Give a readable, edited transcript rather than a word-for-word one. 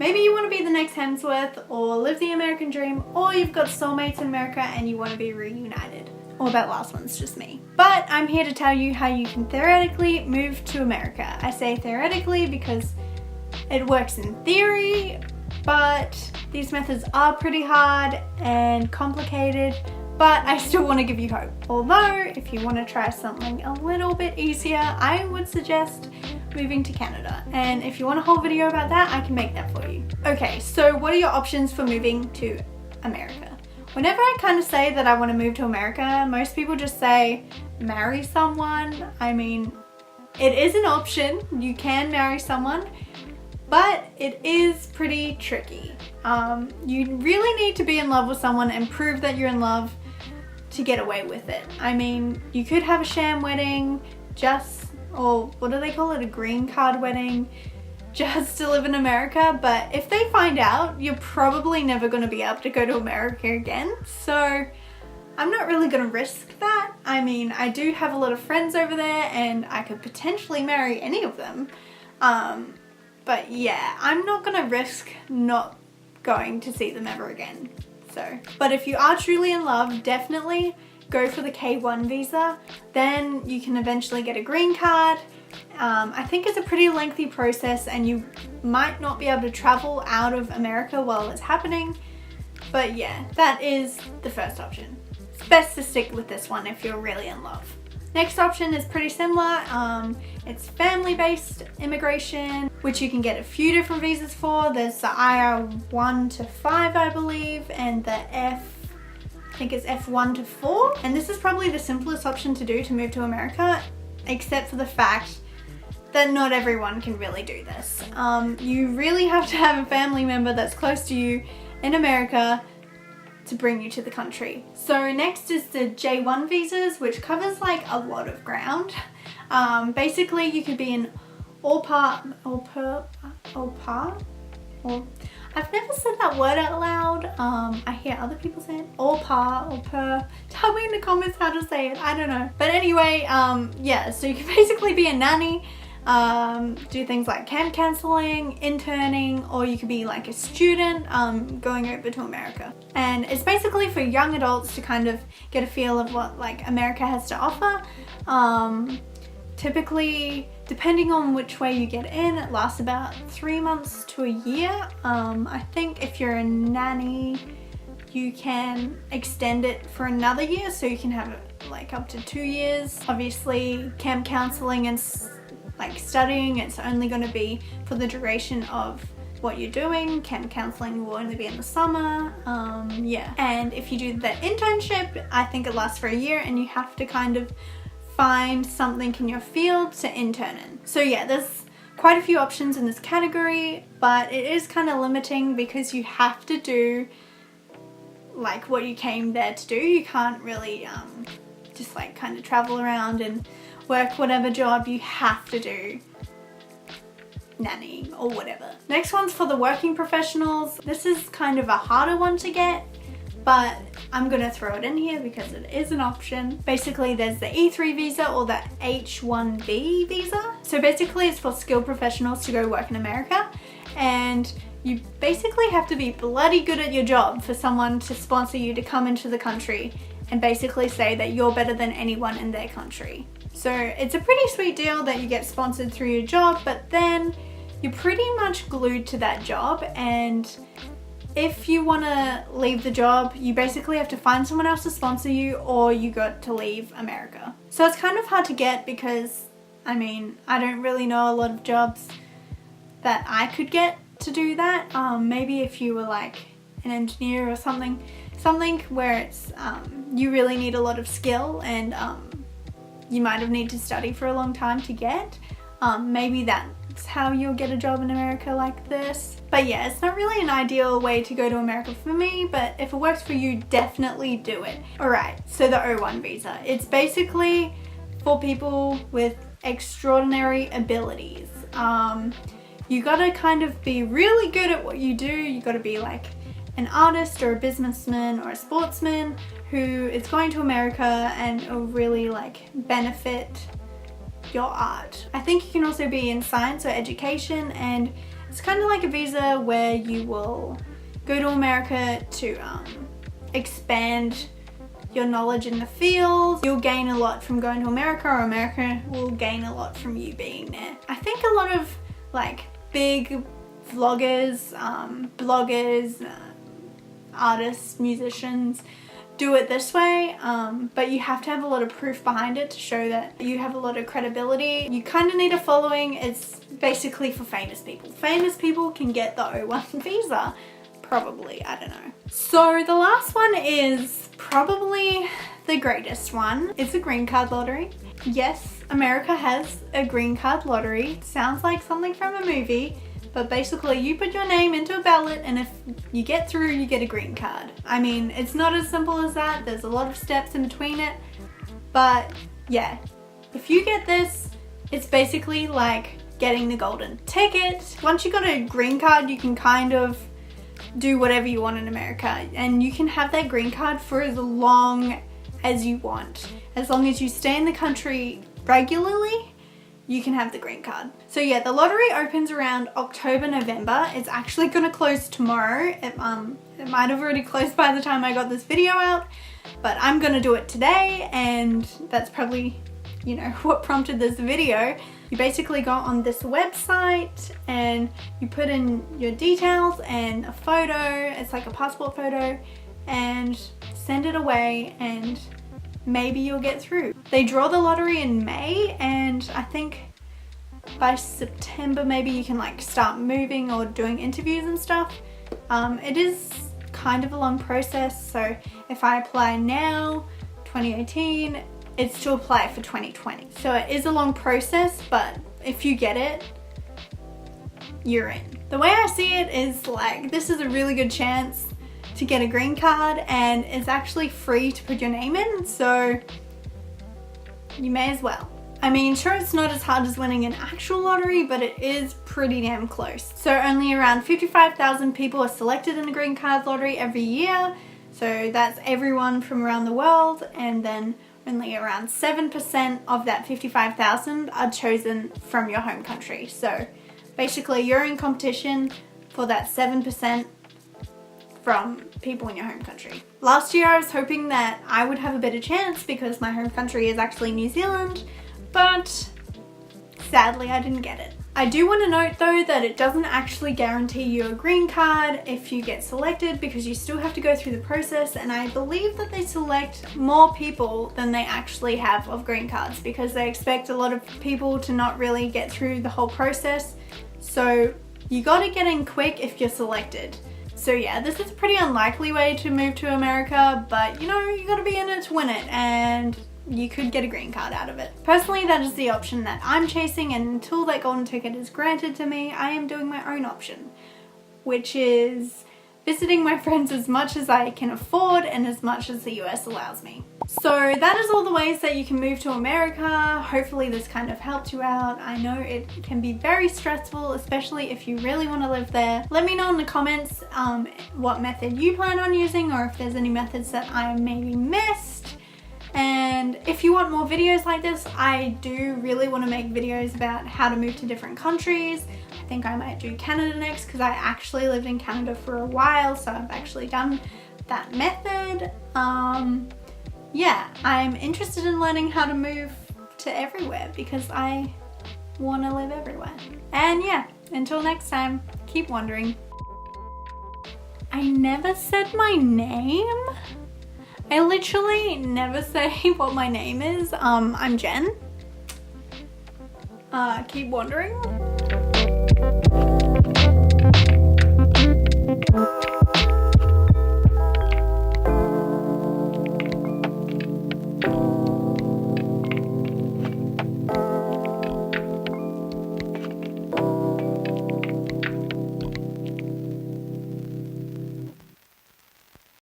maybe you want to be the next Hemsworth or live the American dream, or you've got soulmates in America and you want to be reunited. Or that last one's just me. But I'm here to tell you how you can theoretically move to America. I say theoretically because it works in theory, but these methods are pretty hard and complicated, but I still want to give you hope. Although, if you want to try something a little bit easier, I would suggest moving to Canada. And if you want a whole video about that, I can make that for you. Okay, so what are your options for moving to America? Whenever I kind of say that I want to move to America, most people just say marry someone. I mean, it is an option. You can marry someone, but it is pretty tricky. You really need to be in love with someone and prove that you're in love to get away with it. I mean, you could have a sham wedding or what do they call it? A green card wedding, just to live in America. But if they find out, you're probably never going to be able to go to America again. So I'm not really going to risk that. I mean, I do have a lot of friends over there and I could potentially marry any of them. But yeah, I'm not going to risk not going to see them ever again. But if you are truly in love, definitely go for the K1 visa. Then you can eventually get a green card. I think it's a pretty lengthy process and you might not be able to travel out of America while it's happening. But yeah, that is the first option. It's best to stick with this one if you're really in love. Next option is pretty similar. It's family-based immigration, which you can get a few different visas for. There's the IR1 to 5, I believe, and the I think it's F1 to 4. And this is probably the simplest option to do to move to America, except for the fact that not everyone can really do this. You really have to have a family member that's close to you in America to bring you to the country. So next is the J1 visas, which covers like a lot of ground. Basically you could be an I've never said that word out loud. I hear other people say it. Au pair. Tell me in the comments how to say it. I don't know. But anyway, yeah, so you can basically be a nanny, do things like camp counseling, interning, or you could be like a student going over to America. And it's basically for young adults to kind of get a feel of what like America has to offer. Typically, depending on which way you get in, it lasts about 3 months to a year. I think if you're a nanny, you can extend it for another year, so you can have it like up to 2 years. Obviously, camp counseling and like studying, it's only going to be for the duration of what you're doing. Camp counseling will only be in the summer. Yeah. And if you do the internship, I think it lasts for a year and you have to kind of find something in your field to intern in. So yeah, there's quite a few options in this category, but it is kind of limiting because you have to do like what you came there to do. You can't really just like kind of travel around and work whatever job. You have to do nannying or whatever. Next one's for the working professionals. This is kind of a harder one to get, but I'm gonna throw it in here because it is an option. Basically, there's the E3 visa or the H1B visa. So basically it's for skilled professionals to go work in America, and you basically have to be bloody good at your job for someone to sponsor you to come into the country and basically say that you're better than anyone in their country. So it's a pretty sweet deal that you get sponsored through your job, but then you're pretty much glued to that job, and if you want to leave the job, you basically have to find someone else to sponsor you, or you got to leave America. So it's kind of hard to get because, I mean, I don't really know a lot of jobs that I could get to do that. Maybe if you were like an engineer or something where it's you really need a lot of skill and you might have needed to study for a long time to get. Maybe that's how you'll get a job in America like this. But yeah, it's not really an ideal way to go to America for me, but if it works for you, definitely do it. Alright, so the O1 visa. It's basically for people with extraordinary abilities. You gotta kind of be really good at what you do. You gotta be like an artist or a businessman or a sportsman who is going to America and will really like benefit your art. I think you can also be in science or education, and It's kind of like a visa where you will go to America to expand your knowledge in the field. You'll gain a lot from going to America, or America will gain a lot from you being there. I think a lot of like big vloggers, bloggers, artists, musicians do it this way, but you have to have a lot of proof behind it to show that you have a lot of credibility. You kind of need a following. It's basically for famous people. Famous people can get the O1 visa, probably, I don't know. So the last one is probably the greatest one. It's a green card lottery. Yes, America has a green card lottery. Sounds like something from a movie. But basically you put your name into a ballot, and if you get through, you get a green card. I mean, it's not as simple as that. There's a lot of steps in between it. But yeah, if you get this, it's basically like getting the golden ticket. Once you got a green card, you can kind of do whatever you want in America, and you can have that green card for as long as you want. As long as you stay in the country regularly, you can have the green card. So yeah, the lottery opens around October, November. It's actually gonna close tomorrow. It might have already closed by the time I got this video out, but I'm gonna do it today, and that's probably, you know, what prompted this video. You basically go on this website and you put in your details and a photo. It's like a passport photo, and send it away, and maybe you'll get through. They draw the lottery in May, and I think by September maybe you can like start moving or doing interviews and stuff. It is kind of a long process, so if I apply now, 2018, it's to apply for 2020. So it is a long process, but if you get it, you're in. The way I see it is like, this is a really good chance to get a green card, and it's actually free to put your name in, so you may as well. I mean, sure, it's not as hard as winning an actual lottery, but it is pretty damn close. So only around 55,000 people are selected in the green card lottery every year, so that's everyone from around the world, and then only around 7% of that 55,000 are chosen from your home country. So basically you're in competition for that 7% from people in your home country. Last year I was hoping that I would have a better chance because my home country is actually New Zealand, but sadly I didn't get it. I do want to note though that it doesn't actually guarantee you a green card if you get selected, because you still have to go through the process, and I believe that they select more people than they actually have of green cards because they expect a lot of people to not really get through the whole process. So you gotta get in quick if you're selected. So yeah, this is a pretty unlikely way to move to America, but you know, you gotta be in it to win it, and you could get a green card out of it. Personally, that is the option that I'm chasing, and until that golden ticket is granted to me, I am doing my own option, which is visiting my friends as much as I can afford and as much as the US allows me. So that is all the ways that you can move to America. Hopefully this kind of helped you out. I know it can be very stressful, especially if you really want to live there. Let me know in the comments what method you plan on using, or if there's any methods that I maybe missed. And if you want more videos like this, I do really want to make videos about how to move to different countries. I think I might do Canada next because I actually lived in Canada for a while, so I've actually done that method. Yeah, I'm interested in learning how to move to everywhere because I want to live everywhere. And yeah, until next time, keep wondering. I never said my name. I literally never say what my name is. I'm Jen. Keep wondering.